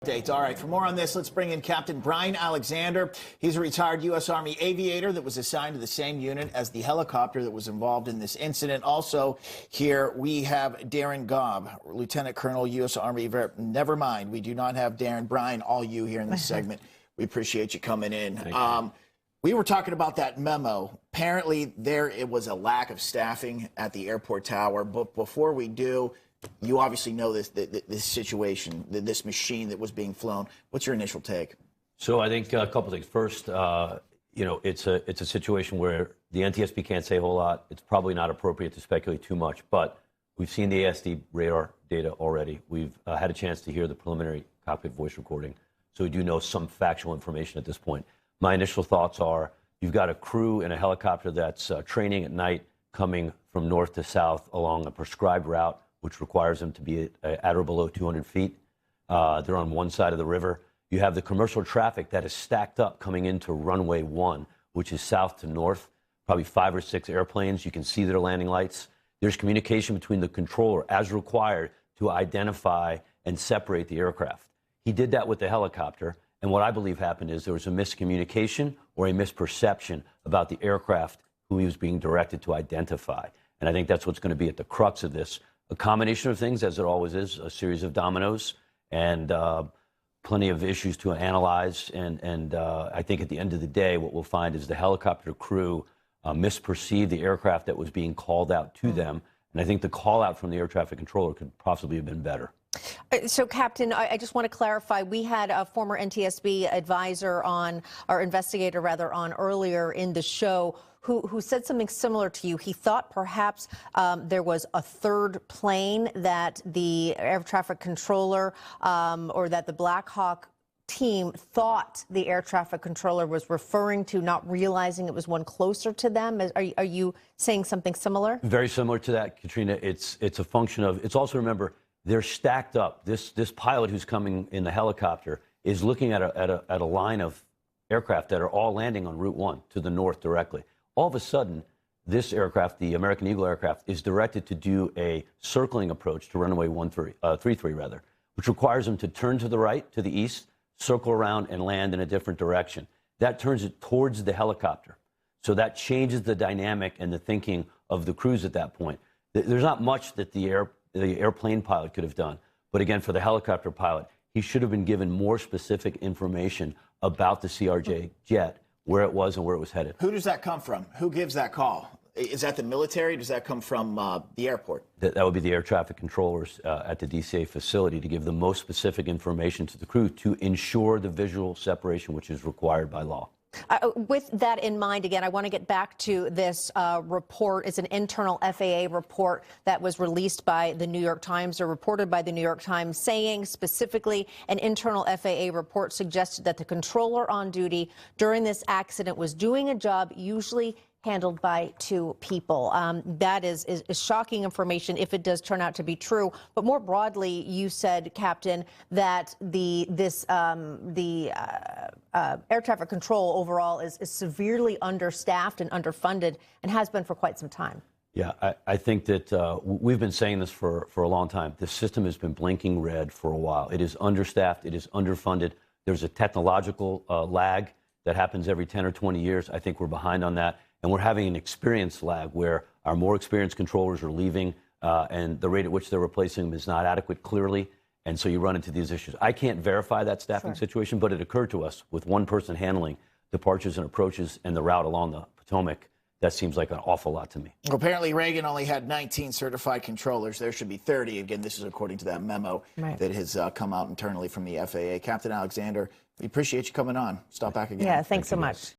All right, for more on this, let's bring in Captain Brian Alexander. He's a retired U.S. Army aviator that was assigned to the same unit as the helicopter that was involved in this incident. Also here we have Darren Gobb, Lieutenant Colonel, U.S. Army. Never mind, we do not have Darren. Brian, all you here in this segment. We appreciate you coming in. We were talking about that memo. Apparently it was a lack of staffing at the airport tower. But before we do, you obviously know this situation, this machine that was being flown. What's your initial take? So I think a couple things. First, it's a situation where the NTSB can't say a whole lot. It's probably not appropriate to speculate too much, but we've seen the ASD radar data already. We've had a chance to hear the preliminary cockpit voice recording, so we do know some factual information at this point. My initial thoughts are you've got a crew in a helicopter that's training at night coming from north to south along a prescribed route, which requires them to be at or below 200 feet. They're on one side of the river. You have the commercial traffic that is stacked up coming into runway 1, which is south to north, probably 5 or 6 airplanes. You can see their landing lights. There's communication between the controller as required to identify and separate the aircraft. He did that with the helicopter, and what I believe happened is there was a miscommunication or a misperception about the aircraft who he was being directed to identify. And I think that's what's going to be at the crux of this. A combination of things, as it always is, a series of dominoes, and plenty of issues to analyze. And I think at the end of the day, what we'll find is the helicopter crew misperceived the aircraft that was being called out to them. And I think the call out from the air traffic controller could possibly have been better. So, Captain, I just want to clarify. We had a former NTSB advisor on, or investigator rather, on earlier in the show who said something similar to you. He thought perhaps there was a third plane that the air traffic controller or that the Black Hawk team thought the air traffic controller was referring to, not realizing it was one closer to them. Are you saying something similar? Very similar to that, Katrina. It's a function of, it's also, remember, they're stacked up. This pilot who's coming in the helicopter is looking at a line of aircraft that are all landing on Route 1 to the north directly. All of a sudden, this aircraft, the American Eagle aircraft, is directed to do a circling approach to runway 33, which requires them to turn to the right, to the east, circle around, and land in a different direction. That turns it towards the helicopter. So that changes the dynamic and the thinking of the crews at that point. There's not much that the airplane pilot could have done. But again, for the helicopter pilot, he should have been given more specific information about the CRJ jet, where it was and where it was headed. Who does that come from? Who gives that call? Is that the military? Does that come from the airport? That would be the air traffic controllers at the DCA facility to give the most specific information to the crew to ensure the visual separation, which is required by law. With that in mind, again, I want to get back to this report. It's an internal FAA report that was released by the New York Times, or reported by the New York Times, saying specifically an internal FAA report suggested that the controller on duty during this accident was doing a job usually handled by 2 people. That is shocking information if it does turn out to be true. But more broadly, you said, Captain, that the air traffic control overall is severely understaffed and underfunded, and has been for quite some time. Yeah, I think that we've been saying this for a long time. The system has been blinking red for a while. It is understaffed. It is underfunded. There's a technological lag that happens every 10 or 20 years. I think we're behind on that. And we're having an experience lag where our more experienced controllers are leaving and the rate at which they're replacing them is not adequate, clearly. And so you run into these issues. I can't verify that staffing situation, but it occurred to us with one person handling departures and approaches and the route along the Potomac. That seems like an awful lot to me. Well, apparently, Reagan only had 19 certified controllers. There should be 30. Again, this is according to that memo that has come out internally from the FAA. Captain Alexander, we appreciate you coming on. Stop back again. Yeah, thanks so much.